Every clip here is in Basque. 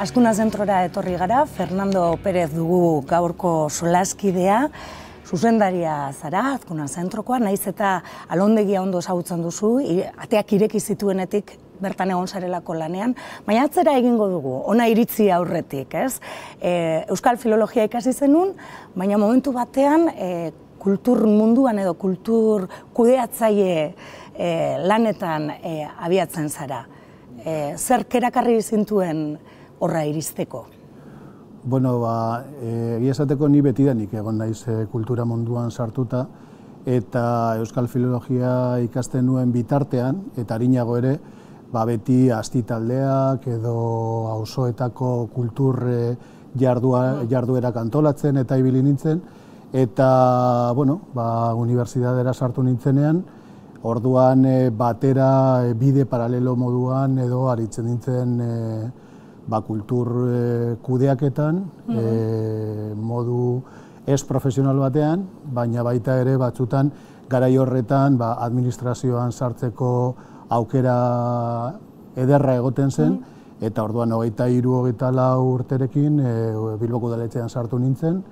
Azkuna zentrora etorri gara, Fernando Pérez dugu gaurko solaskidea, zuzendaria zara, Azkuna zentrokoa, naiz eta alondegia ondo ezagutzen duzu, ateak ireki zituenetik bertan egon zarelako lanean, baina atzera egingo dugu, ona iritzi aurretik, ez? Euskal filologia ikasi zenun, baina momentu batean kultur munduan edo kultur kudeatzaile lanetan abiatzen zara. Zer erakarri zintuen horra iristeko? Bueno, egia esateko ni betidanik egon naiz kultura munduan sartuta, eta Euskal filologia ikasten nuen bitartean, eta arinago ere, beti astitaldeak edo auzoetako kultur jarduerak antolatzen eta ibili nintzen, eta, bueno, unibertsitatera sartu nintzenean, orduan batera bide paralelo moduan edo aritzen nintzen kultur kudeaketan, modu ez profesional batean, baina baita ere batzutan garai horretan administrazioan sartzeko aukera ederra egoten zen, eta orduan 23-24 urterekin Bilboko udaletxean sartu nintzen,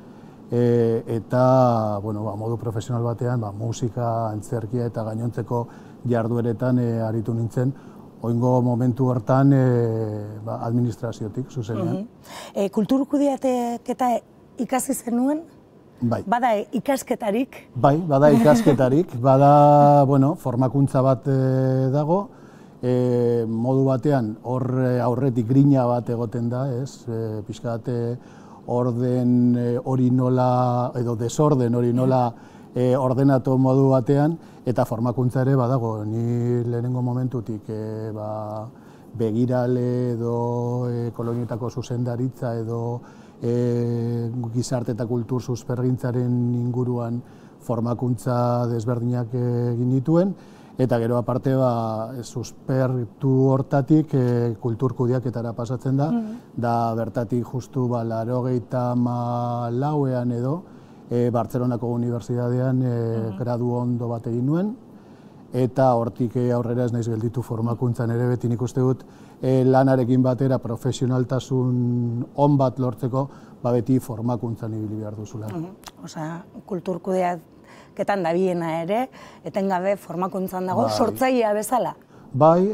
eta modu profesional batean musika, antzerkia eta gainontzeko jardueretan aritu nintzen, oingo momentu hortan administraziotik zuzenean. Kultur kudeaketa ikasi zenuen? Bai. Bada ikasketarik? Bai, bada ikasketarik, bada formakuntza bat dago, modu batean hor aurretik grina bat egoten da, ez? Pixka bat orden hori nola, edo desorden hori nola ordenatu modu batean, eta formakuntza ere badago. Ni lehenengo momentutik begirale edo kolonietako zuzendaritza edo gizarte eta kultur suspergintzaren inguruan formakuntza desberdinak egin dituen, eta gero aparte suspertu hortatik kultur kudeaketara pasatzen da bertatik justu 84ean edo Bartzelonako unibertsitatean gradu ondo bat egin nuen, eta hortik aurrera ez naiz gelditu formakuntzan ere, beti nik uste dut lanarekin batera profesionaltasun on bat lortzeko, beti formakuntzan ibili behar duzula. Osea, kultur kudeaketan dabiena ere, etengabe formakuntzan dago, sortzailea bezala? Bai,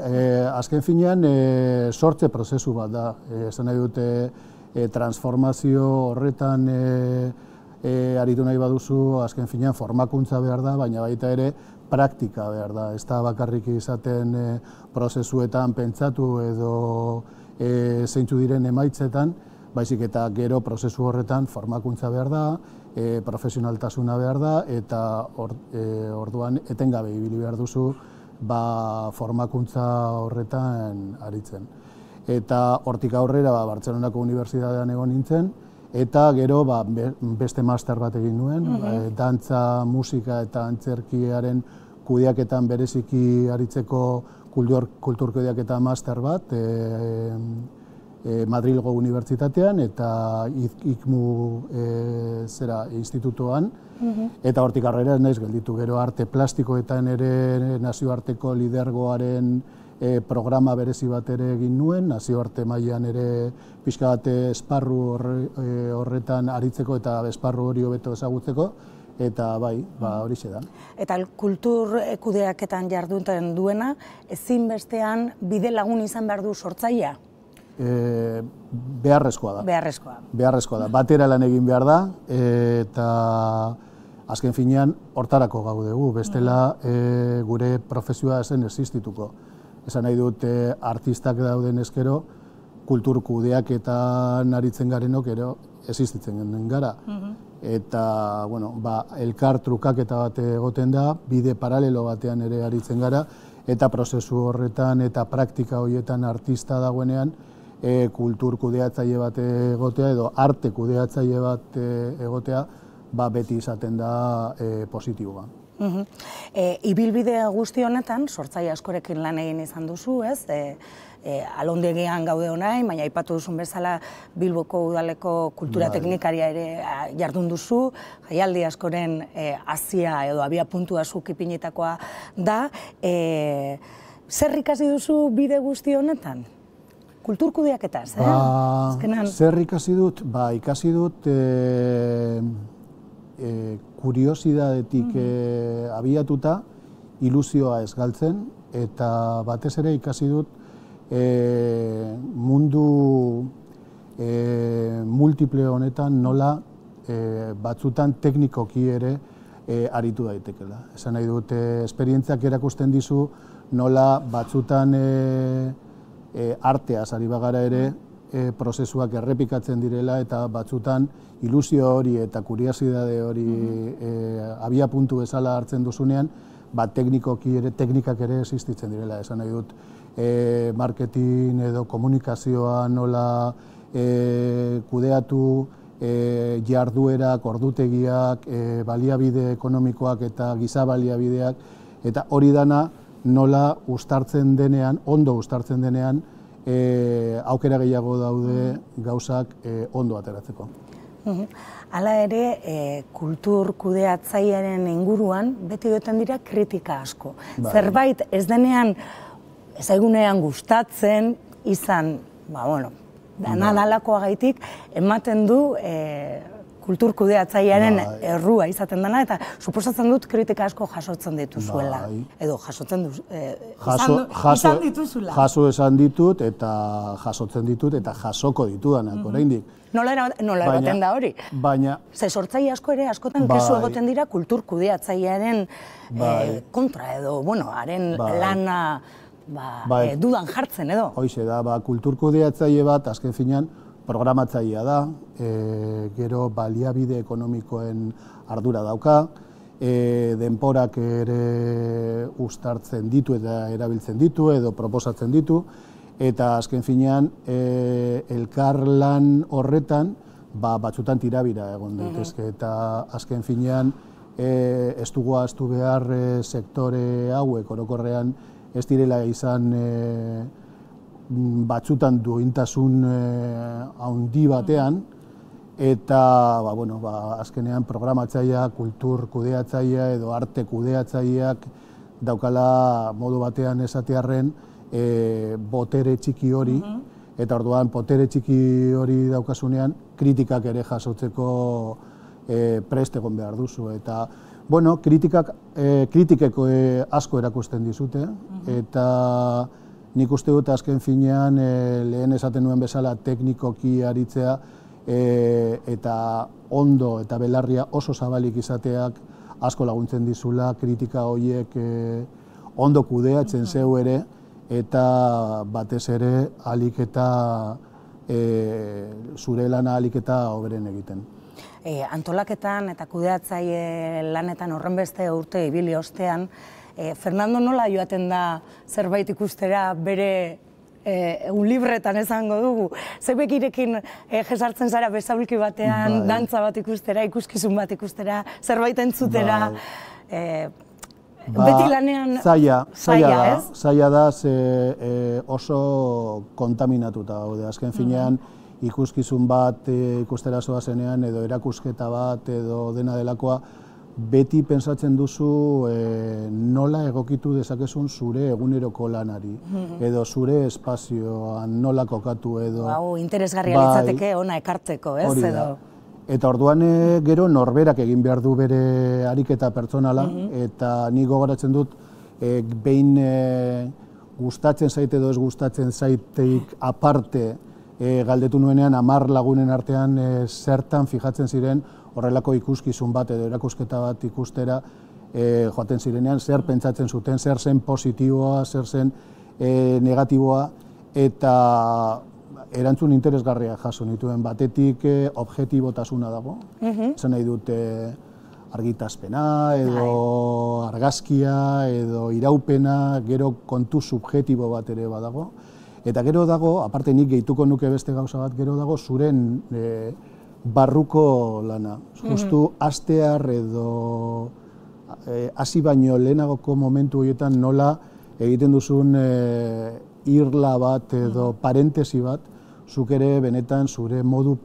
azken finean sortze prozesu bat da. Esan nahi dute transformazio horretan aritu nahi baduzu, azken finean formakuntza behar da, baina baita ere praktika behar da. Ez da bakarrik izaten prozesuetan pentsatu edo zeintzu diren emaitzetan, baizik eta gero prozesu horretan formakuntza behar da, profesionaltasuna behar da, eta orduan etengabe ibili behar duzu formakuntza horretan aritzen. Eta hortik aurrera Bartzelonako unibertsitatean egon nintzen, eta gero beste master bat egin nuen, dantza, musika eta antzerkiaren kudeaketan bereziki aritzeko kultur kudeaketa master bat Madrilgo unibertsitatean eta ICMU institutoan, eta hortik aurrera ez naiz gelditu. Gero arte plastikoetan ere nazioarteko lidergoaren programa berezi bat ere egin nuen, nazioarte mailan ere pixka bat esparru horretan aritzeko eta esparru hori hobeto ezagutzeko, eta bai, horixe da. Eta kultur kudeaketan jarduten duena, ezinbestean bide lagun izan behar du sortzailea? Beharrezkoa da. Beharrezkoa da. Batera lan egin behar da, eta azken finean hortarako gaudegu, bestela gure profesioa zen existituko. Esan nahi dut artistak dauden ezkero, kultur kudeaketan aritzen garenok existitzen gara. Eta, elkar trukaketa bat egoten da, bide paralelo batean ere aritzen gara, eta prozesu horretan eta praktika horietan artista dagoenean, kultur kudeatzaile bat egotea edo arte kudeatzaile bat egotea, beti izaten da positiboa. Ibilbide guzti honetan, sortzaile askorekin lan egin izan duzu, ez? Alondegian gaude honain, baina aipatu duzun bezala Bilboko udaleko kultura teknikaria ere jardun duzu, jaialdi askoren hasia edo abiapuntua zuk ipinitakoa da. Zer ikasi duzu bide guzti honetan? kultur kudeaketaz, Zer ikasi dut? Ikasi dut kuriosidadetik abiatuta, ilusioa ez galtzen, eta batez ere ikasi dut mundu multiple honetan nola batzutan teknikoki ere aritu daitekela. Esan nahi dut, esperientziak erakusten dizu nola batzutan arteaz ari bagara ere prozesuak errepikatzen direla eta batzutan ilusio hori eta kuriosidade hori abia puntu bezala hartzen duzunean, teknikak ere existitzen direla. Esan nahi dut, marketing edo komunikazioa nola kudeatu, jarduerak, ordutegiak, baliabide ekonomikoak eta giza baliabideak, eta hori dana nola ondo uztartzen denean, aukera gehiago daude gauzak ondo ateratzeko. Hala ere, kultur kudeatzailearen inguruan beti goten dira kritika asko. Zerbait ez denean, ez egunean gustatzen izan, nadalakoagaitik ematen du kultur kudeatzailearen errua izaten dena, eta suposatzen dut kritika asko jasotzen dituzuela. Edo jasotzen izan dituzula. Jaso esan ditut, eta jasotzen ditut, eta jasoko ditudanak, oraindik. Nola egoten da hori? Ze sortzaile asko ere askotan kesu egoten dira kultur kudeatzailearen kontra edo, haren lana dudan jartzen edo. Hoize da, kultur kudeatzaile bat azken finean programatzailea da, gero baliabide ekonomikoen ardura dauka, denporak ere uztartzen ditu eta erabiltzen ditu edo proposatzen ditu, eta azken finean elkarlan horretan batzutan tirabira egon daitezke, eta azken finean ez dugu ahaztu behar sektore hauek orokorrean ez direla izan batzutan duintasun handi batean, eta azkenean programatzailea, kultur kudeatzailea edo arte kudeatzaileak daukala modu batean esatearren botere txiki hori, eta orduan botere txiki hori daukasunean kritikak ere jasotzeko prest egon behar duzu. Eta kritikek asko erakusten dizute, eta nik uste dut azken finean lehen esaten nuen bezala teknikoki aritzea eta ondo eta belarria oso zabalik izateak asko laguntzen dizula kritika horiek ondo kudeatzen zeu ere eta batez ere ahalik eta zure lana ahalik eta hoberen egiten. Antolaketan eta kudeatzaile lanetan horren beste urte ibili ostean, Fernando nola joaten da zerbait ikustera bere egun libretan esango dugu? Zebekirekin jesartzen zara bezaulki batean, dantza bat ikustera, ikuskizun bat ikustera, zerbait entzutera? Beti lanean zaila da, oso kontaminatuta daude. Azken finean ikuskizun bat ikustera zoazenean edo erakusketa bat edo dena delakoa, beti pentsatzen duzu nola egokitu dezakezun zure eguneroko lanari, edo zure espazioan nola kokatu edo... Interesgarria litzateke ona ekartzeko, ez? Hori da. Eta orduan gero norberak egin behar du bere ariketa pertsonala, eta ni gogoratzen dut behin gustatzen zaite edo ez gustatzen zaiteik aparte galdetu nuenean 10 lagunen artean zertan fijatzen ziren horrelako ikuskizun bat edo erakusketa bat ikustera joaten zirenean, zer pentsatzen zuten, zer zen positiboa, zer zen negatiboa, eta erantzun interesgarria jaso nituen. Batetik objektibotasuna dago, esan nahi dute argitazpena, edo argazkia, edo iraupena, gero kontu subjektibo bat ere badago. Eta gero dago, aparte nik gehituko nuke beste gauza bat, gero dago zuren barruko lana. Justu hastear edo hasi baino lehenagoko momentu horietan nola egiten duzun irla bat edo parentesi bat, zuk ere benetan zure modu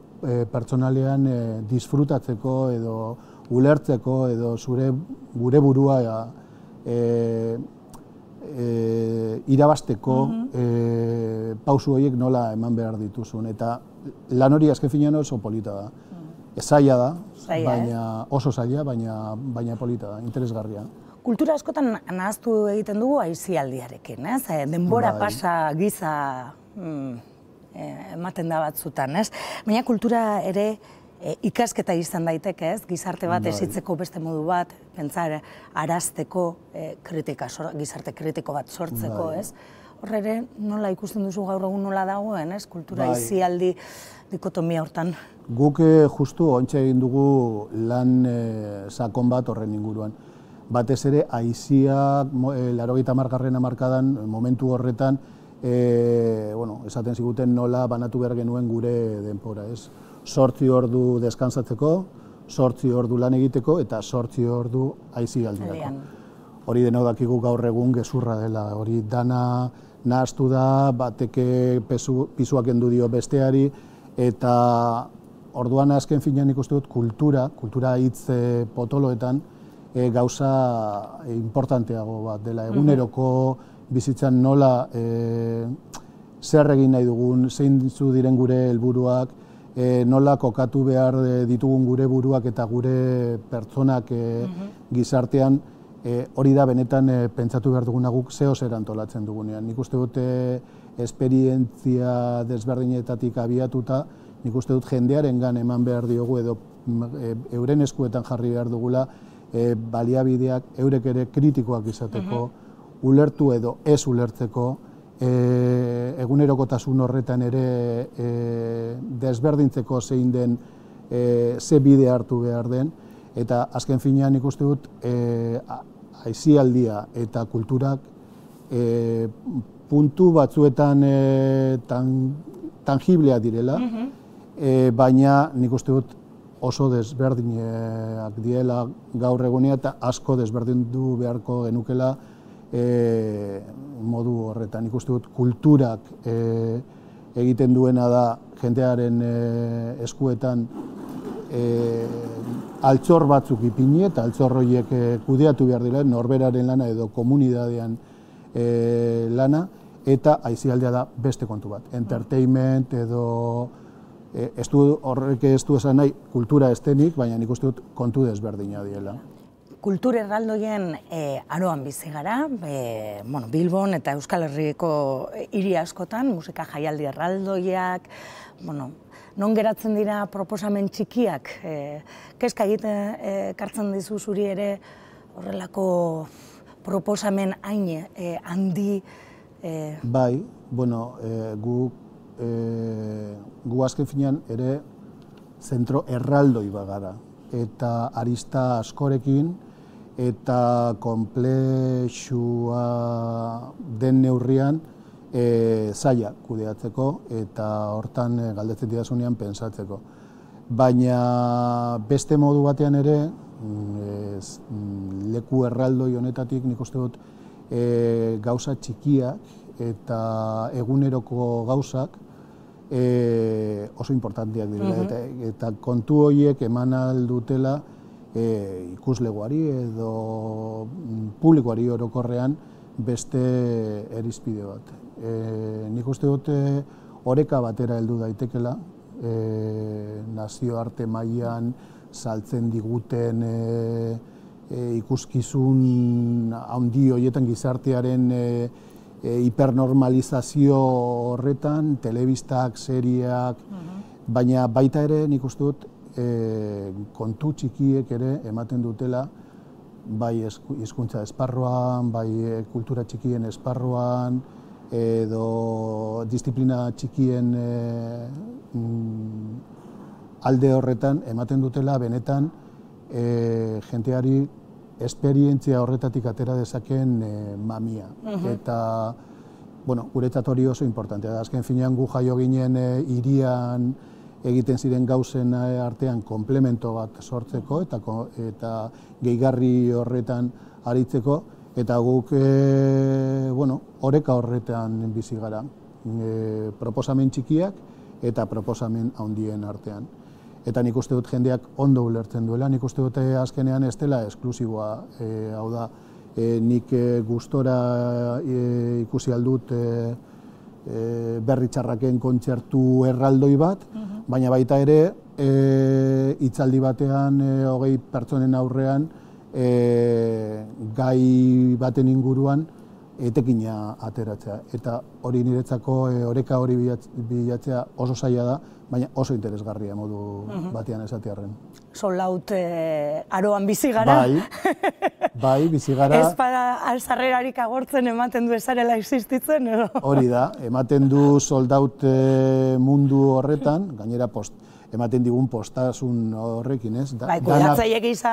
pertsonalean disfrutatzeko edo ulertzeko edo gure burua irabasteko pausu horiek nola eman behar dituzun. Eta lan hori azken finean oso polita da. Zaila da, oso zaila, baina polita da, interesgarria. Kultura askotan nahaztu egiten dugu aisialdiarekin, ez? Denbora pasa giza ematen da batzutan, ez? Baina kultura ere ikasketa izan daiteke, ez? Gizarte bat ezitzeko beste modu bat, pentsar arazteko gizarte kritiko bat sortzeko, ez? Horre ere, nola ikusten duzu gaur egun nola dagoen, ez? Kultura aisialdi dikotomia hortan. Guk justu ontsa egin dugu lan sakon bat horren inguruan. Batez ere, aisiak 80. hamarkadan, momentu horretan, esaten ziguten nola banatu behar genuen gure denbora, ez? 8 ordu deskansatzeko, 8 ordu lan egiteko eta 8 ordu aisialdirako. Hori denok dakigu gaur egun gezurra dela, hori dana nahaztu da, bateke pisuak kendu dio besteari, eta orduan azken finean ikusten dut kultura hitz potoloetan gauza importanteago bat dela. Eguneroko bizitzan nola zer egin nahi dugun, zeintzu diren gure helburuak, nola kokatu behar ditugun gure buruak eta gure pertsonak gizartean, hori da benetan pentsatu behar duguna guk zer antolatzen dugunean. Nik uste dut esperientzia desberdinetatik abiatuta, nik uste dut jendearengan eman behar diogu edo euren eskuetan jarri behar dugula baliabideak eurek ere kritikoak izateko, ulertu edo ez ulertzeko, egunerokotasun horretan ere desberdintzeko zein den, ze bide hartu behar den, eta azken finean ikuste dut aisialdia eta kulturak puntu batzuetan tangibleak direla, baina nik uste dut oso desberdinak direla gaur egunean eta asko desberdindu beharko genukela modu horretan. Nik uste dut kulturak egiten duena da jendearen eskuetan altxor batzuk ipini eta altxor horiek kudeatu behar dira, norberaren lana edo komunidadean lana, eta aisialdea da beste kontu bat. Entertainment edo horrek ez du esan nahi kultura estenik, baina nik uste dut kontu desberdina diela. Kultur erraldoien aroan bizi gara, Bilbon eta Euskal Herriko hiri askotan, musika jaialdi erraldoiak, non geratzen dira proposamen txikiak, kezka egiten kartzen dizu zuri ere horrelako proposamen hain handi? Bai, gu azken finean ere zentro erraldoi bagara, eta arista askorekin, eta konplexua den neurrian zaila kudeatzeko eta hortan galdetzen didazunean pentsatzeko. Baina beste modu batean ere, leku erraldoi honetatik nik uste dut gauza txikiak eta eguneroko gauzak oso importanteak dira. Eta kontu horiek eman ahal dutela ikuslegoari edo publikoari orokorrean beste irizpide bat. Nik uste dut oreka batera heldu daitekela, nazioarte mailan saltzen diguten ikuskizun handi horietan gizartearen hipernormalizazio horretan, telebistak, serieak, baina baita ere nik uste dut kontu txikiek ere ematen dutela, bai hizkuntza esparruan, bai kultura txikien esparruan, edo disiplina txikien alde horretan ematen dutela benetan jenteari esperientzia horretatik atera dezaken mamia. Eta guretzat hori oso importantea da. Azken finean gu jaio ginen hirian egiten ziren gauzen artean komplemento bat sortzeko eta gehigarri horretan aritzeko, eta guk oreka horretan bizi gara, proposamen txikiak eta proposamen handien artean. Eta nik uste dut jendeak ondo ulertzen duela, nik uste dut azkenean ez dela esklusiboa, hau da, nik gustora ikusi aldut Berri Txarraken kontzertu erraldoi bat, baina baita ere hitzaldi batean 20 pertsonen aurrean gai baten inguruan etekina ateratzea. Eta hori niretzako oreka hori bilatzea oso zaila da, baina oso interesgarria modu batean esatearren. Sold-out aroan bizi gara. Bai, bizi gara. Ez bada sarrerarik agortzen ematen du esarela existitzen, edo? Hori da, ematen du sold-out mundu horretan, gainera ematen digun postasun horrekin, ez? Bai, kudeatzaile gisa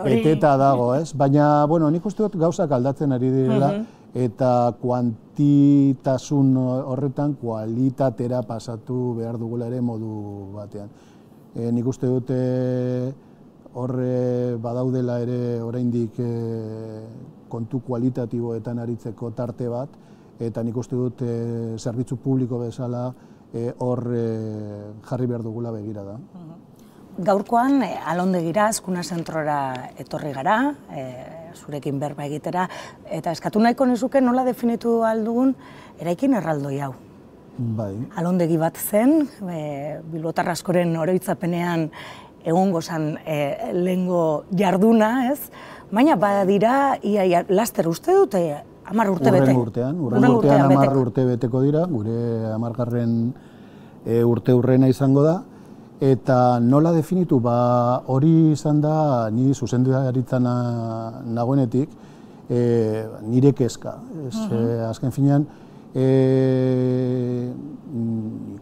hori... Beteta dago, ez? Baina, bueno, nik uste dut gauzak aldatzen ari direla, eta kuantitasun horretan kualitatera pasatu behar dugula ere modu batean. Nik uste dut horre badaudela ere oraindik kontu kualitatiboetan aritzeko tarte bat, eta nik uste dut zerbitzu publiko bezala hor jarri behar dugula begira da. Gaurkoan, Alondegira, Azkuna Zentrora etorri gara, zurekin berba egitera, eta eskatu nahiko nizuke nola definitu aldugun eraikin erraldoi hau. Bai. Alondegi bat zen, bilbotar askoren oroitzapenean egongo zen lehengo jarduna, ez? Baina badira, ia laster uste dute, 10 urte bete. Urren urtean 10 urte beteko dira, gure 10. Urte urrena izango da. Eta nola definitu, hori izan da, ni zuzendaritzan nagoenetik, nire kezka. Azken finean,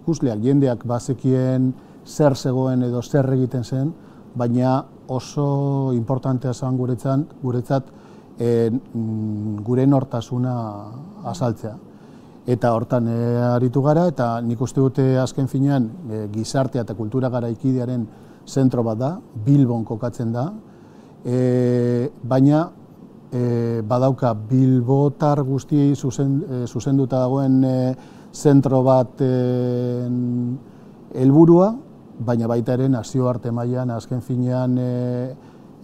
ikusleak, jendeak bazekien zer zegoen edo zer egiten zen, baina oso importantea zen guretzat gure nortasuna azaltzea. Eta hortan aritu gara, eta nik uste dute azken finean gizartea eta kultura garaikidearen zentro bat da, Bilbon kokatzen da, baina badauka bilbotar guztiei zuzenduta dagoen zentro bat helburua, baina baita ere nazioarte mailan azken finean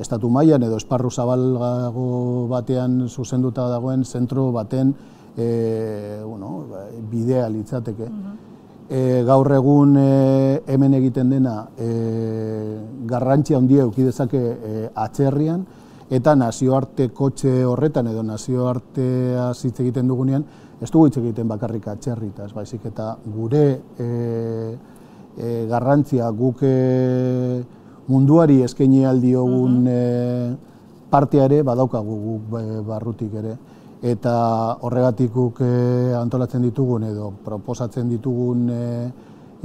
estatu mailan edo esparru zabalago batean zuzenduta dagoen zentro baten bidea litzateke. Gaur egun hemen egiten dena garrantzia handia eduki dezake atzerrian, eta nazioarte kotxe horretan edo nazioartea hitz egiten dugunean, ez dugu hitz egiten bakarrik atzerritaz, baizik eta gure garrantzia guk munduari eskaini ahal diogun partea ere badaukagu guk barrutik ere. Eta horregatik guk antolatzen ditugun edo proposatzen ditugun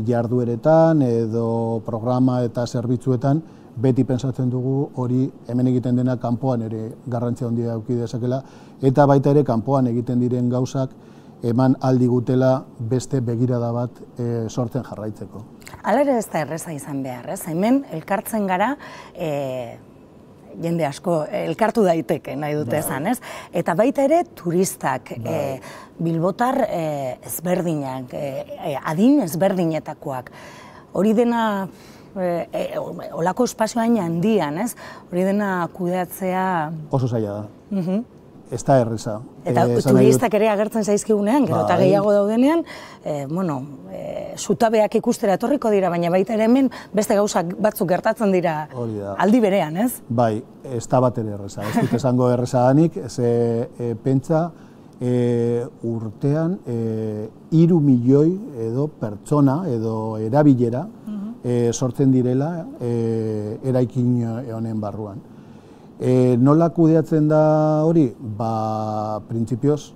jardueretan edo programa eta zerbitzuetan beti pentsatzen dugu hori hemen egiten dena kanpoan ere garrantzia handia eduki dezakela, eta baita ere kanpoan egiten diren gauzak eman aldigutela beste begirada bat sortzen jarraitzeko. Hala ere ez da erreza izan behar, ez? Hemen elkartzen gara jende asko elkartu daiteke nahi dute esan, ez? Eta baita ere turistak, bilbotar ezberdinak, adin ezberdinetakoak. Hori dena, olako espazio hain handian, ez? Hori dena kudeatzea... Oso zaila da. Ez da erreza. Eta turistak ere agertzen zaizkigunean, gero eta gehiago daudenean, zutabeak ikustera etorriko dira, baina baita ere hemen beste gauzak batzuk gertatzen dira aldi berean, ez? Bai, ez da bat ere erreza. Ez dut esango erreza danik, pentsa urtean 3 milioi edo pertsona edo erabilera sortzen direla eraikin honen barruan. Nola kudeatzen da hori? Printzipioz,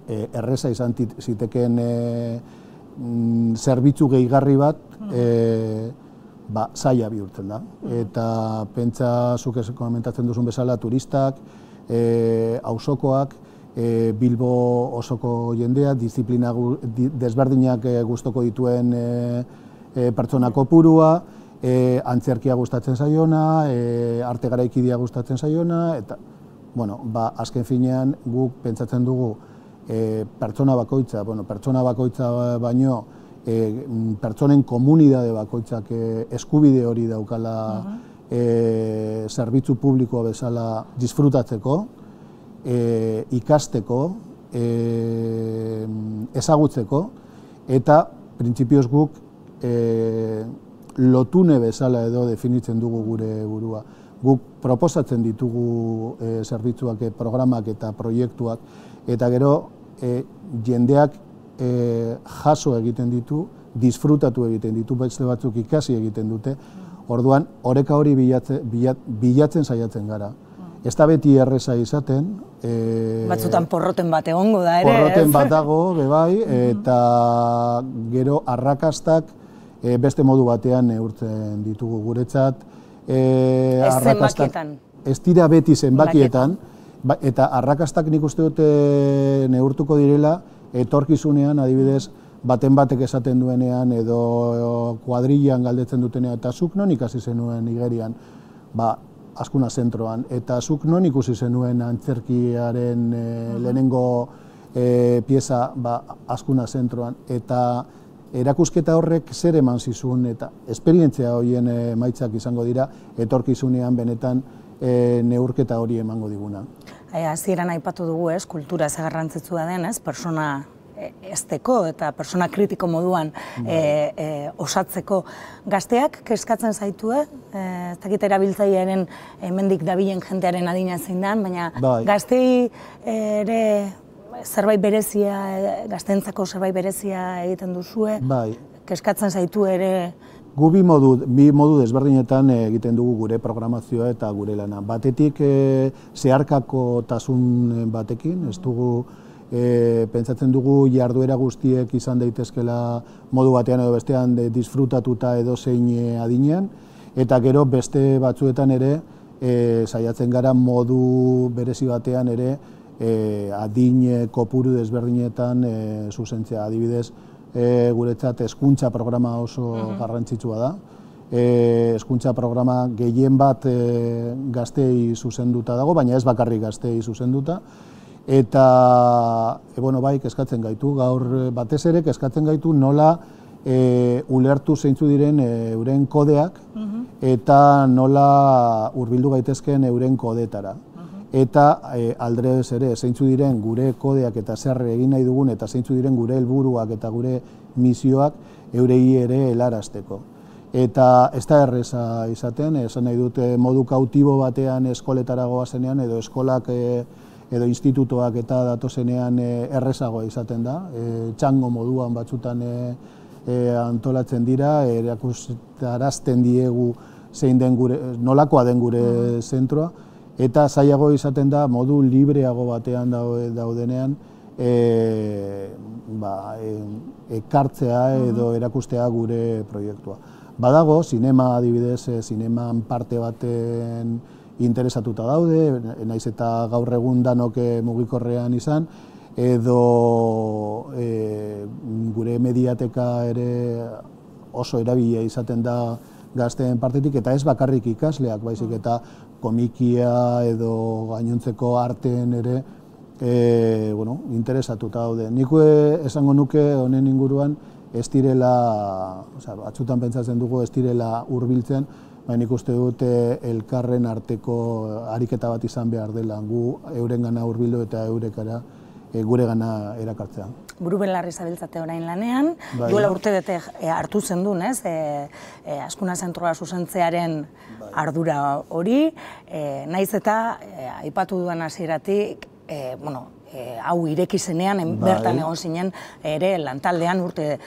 erreza izan zitekeen zerbitzu gehigarri bat zaila bihurtzen da. Eta pentsa zuk komentatzen duzun bezala turistak, auzokoak, Bilbo osoko jendea, disiplina desberdinak gustoko dituen pertsona kopurua, antzerkia gustatzen zaiona, arte garaikidia gustatzen zaiona, eta, azken finean guk pentsatzen dugu pertsona bakoitza baino, pertsonen komunidade bakoitzak eskubide hori daukala zerbitzu publikoa bezala disfrutatzeko, ikasteko, ezagutzeko, eta printzipioz guk lotune bezala edo definitzen dugu gure burua. Guk proposatzen ditugu zerbitzuak, programak eta proiektuak, eta gero jendeak jaso egiten ditu, disfrutatu egiten ditu, beste batzuk ikasi egiten dute, orduan oreka hori bilatzen saiatzen gara. Ez da beti erreza izaten. Batzutan porroten bat egongo da ere. Porroten bat dago, bebai, eta gero arrakastak beste modu batean neurtzen ditugu guretzat. Ez zenbakietan. Ez dira beti zenbakietan, eta arrakastak nik uste dute neurtuko direla, etorkizunean adibidez, baten batek esaten duenean edo kuadrillan galdetzen dutenean, eta zuk non ikasi zenuen igerian, Azkuna zentroan, eta zuk non ikusi zenuen antzerkiaren lehenengo pieza Azkuna zentroan, eta erakusketa horrek zer eman zizun, eta esperientzia horien emaitzak izango dira, etorkizunean benetan neurketa hori emango diguna. Hasieran aipatu dugu, kultura ze garrantzitsua den, persona ezteko eta persona kritiko moduan osatzeko. Gazteak kezkatzen zaitue, ez dakit erabiltzailearen hemendik dabilen jentearen adina zein den, baina gaztei ere zerbait berezia, gazteentzako zerbait berezia egiten duzue, kezkatzen zaitu ere. Gu bi modu desberdinetan egiten dugu gure programazioa eta gure lana. Batetik zeharkakotasun batekin, ez dugu pentsatzen dugu jarduera guztiek izan daitezkela modu batean edo bestean disfrutatuta edo zein adinean, eta gero beste batzuetan ere saiatzen gara modu berezi batean ere adin kopuru desberdinetan zuzentzea. Adibidez, guretzat hezkuntza programa oso garrantzitsua da. Hezkuntza programa gehien bat gazteei zuzenduta dago, baina ez bakarrik gazteei zuzenduta. Eta, bai, kezkatzen gaitu, gaur batez ere kezkatzen gaitu nola ulertu zeintzu diren euren kodeak eta nola hurbildu gaitezken euren kodetara. Eta aldrebes ere, zeintzu diren gure kodeak eta zer egin nahi dugun eta zeintzu diren gure helburuak eta gure misioak eurei ere helarazteko. Eta ez da erreza izaten, esan nahi dute modu kautibo batean eskoletara goazenean edo eskolak edo institutoak eta datozenean errezagoa izaten da. Txango moduan batzutan antolatzen dira, erakustarazten diegu zein den nolakoa den gure zentroa, eta zailago izaten da modu libreago batean daudenean ekartzea edo erakustea gure proiektua. Badago, zinema adibidez, zineman parte baten interesatuta daude, naiz eta gaur egun danok mugikorrean izan, edo gure mediateka ere oso erabilia izaten da gazteen partetik, eta ez bakarrik ikasleak, baizik eta komikia edo gainontzeko arteen ere interesatuta daude. Nik esango nuke honen inguruan ez direla, batzutan pentsatzen dugu ez direla hurbiltzen, baina nik uste dute elkarren arteko ariketa bat izan behar dela, gu eurengana hurbildu eta eurekara guregana erakartzea. Buru belarri zabiltzate orain lanean, duela urte bete hartu zendun, Azkuna zentroa zuzentzearen ardura hori, naiz eta aipatu duan hasieratik, hau ireki zenean, bertan egon zinen ere lantaldean urte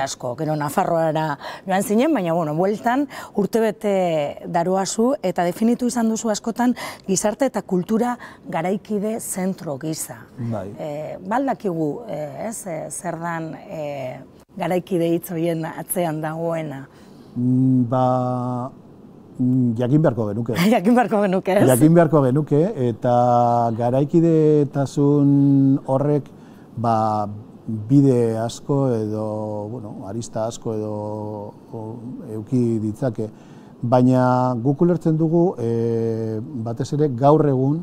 asko. Gero Nafarroara joan zinen, baina bueltan urtebete daroazu eta definitu izan duzu askotan gizarte eta kultura garaikide zentro gisa. Baldakigu, zer dan garaikide hitz horien atzean dagoena? Jakin beharko genuke. Jakin beharko genuke, ez? Jakin beharko genuke, eta garaikidetasun horrek bide asko edo, arista asko edo eduki ditzake. Baina guk ulertzen dugu, batez ere gaur egun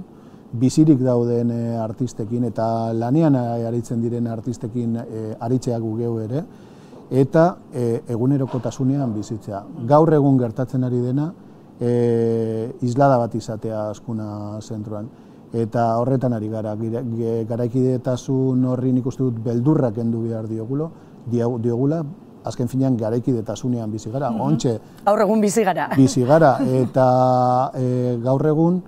bizirik dauden artistekin eta lanean aritzen diren artistekin aritzeak gugeu ere, eta egunerokotasunean bizitzea. Gaur egun gertatzen ari dena, islada bat izatea Azkuna zentroan. eta horretan ari gara. Garaikidetasun horri nik uste dut beldurrak kendu behar diogula, azken finean garaikidetasunean bizi gara, ontxe. Gaur egun bizi gara. Bizi gara, eta gaur egun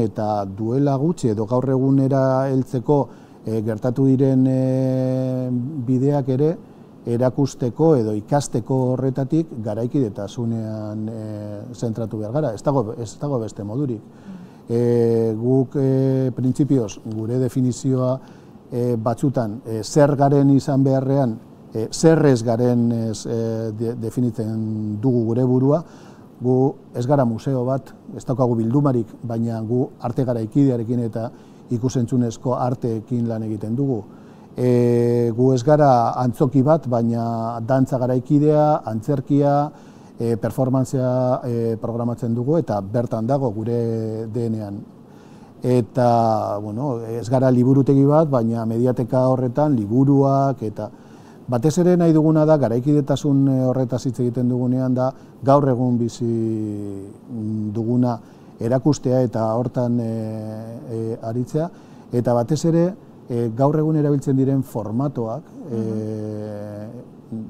eta duela gutxi edo gaur egunera heltzeko gertatu diren bideak ere erakusteko edo ikasteko horretatik garaikidetasunean zentratu behar gara, ez dago beste modurik. Guk printzipioz gure definizioa batzutan zer garen izan beharrean, zer ez garen definitzen dugu gure burua, gu ez gara museo bat, ez daukagu bildumarik, baina gu arte garaikidearekin eta ikusentzunezko arteekin lan egiten dugu. Gu ez gara antzoki bat, baina dantza garaikidea, antzerkia, performantzea programatzen dugu eta bertan dago gure DNA-an. Eta, bueno, ez gara liburutegi bat, baina mediateka horretan liburuak eta batez ere nahi duguna da, garaikidetasun horretaz hitz egiten dugunean da, gaur egun bizi duguna erakustea eta hortan aritzea, eta batez ere gaur egun erabiltzen diren formatoak,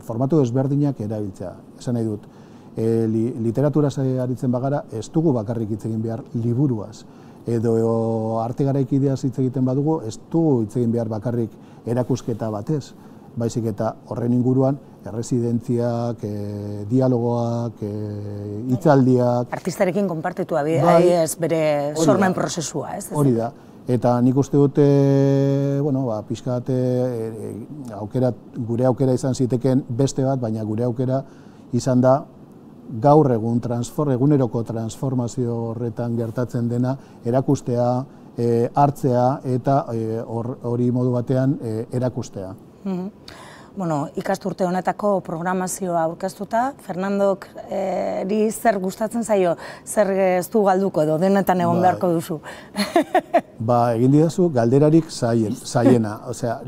formatu ezberdinak erabiltzea, esan nahi dut. Literaturaz aritzen bagara, ez dugu bakarrik hitz egin behar liburuaz, edo arte garaikideaz hitz egiten badugu, ez dugu hitz egin behar bakarrik erakusketa batez, baizik eta horren inguruan erresidentziak, dialogoak, hitzaldiak. Artistarekin konpartitua ez bere sormen prozesua, ez? Hori da. Eta nik uste dute, pixka bat gure aukera izan ziteken beste bat, baina gure aukera izan da gaur egun eguneroko transformazio horretan gertatzen dena erakustea, hartzea eta hori modu batean erakustea. Ikasturte honetako programazioa aurkeztuta, Fernandok zer gustatzen zaio, zer ez du galduko edo denetan egon beharko duzu? Egin didazu galderarik zaiena. Osea,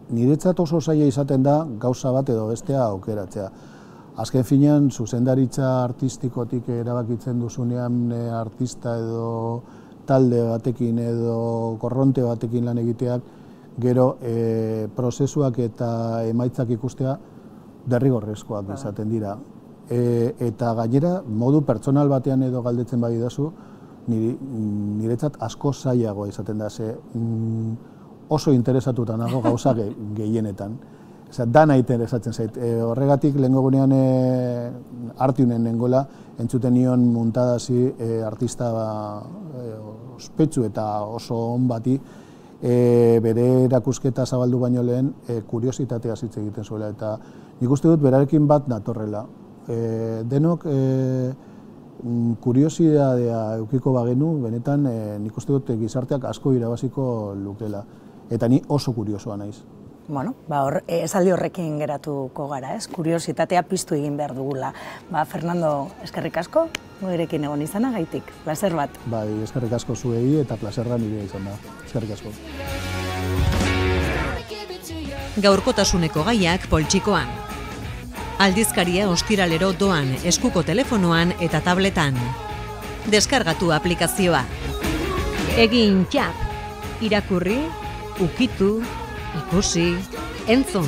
niretzat oso zaila izaten da gauza bat edo bestea aukeratzea. Azken finean, zuzendaritza artistikotik erabakitzen duzunean artista edo talde batekin edo korronte batekin lan egiteak, gero prozesuak eta emaitzak ikustea derrigorrezkoak izaten dira. Eta gainera, modu pertsonal batean edo galdetzen bai dazu, niretzat asko zailagoa izaten da, oso interesatuta nago gauza gehienetan. Dana interesatzen zait. Horregatik lehengo gunean Artiunen nengoela, entzuten nion muntadazi artista ospetsu eta oso on bati, bere erakusketa zabaldu baino lehen kuriositatea hitz egiten zuela, eta nik uste dut berarekin bat natorrela. Denok kuriositatea edukiko bagenu, benetan nik uste dut gizarteak asko irabaziko lukela, eta ni oso kuriosoa naiz. Hor, esaldi horrekin geratuko gara, ez? Kuriositatea piztu egin behar dugula. Fernando, eskerrik asko, gurekin egon izana gaitik, placer bat. Eskerrik asko zuei eta plazerra nire izan da. Eskerrik asko. Gaurkotasuneko gaiak poltsikoan. Aldizkaria ostiralero doan eskuko telefonoan eta tabletan. Deskargatu aplikazioa. Egin txap. Irakurri, ukitu, ikusi, entzun.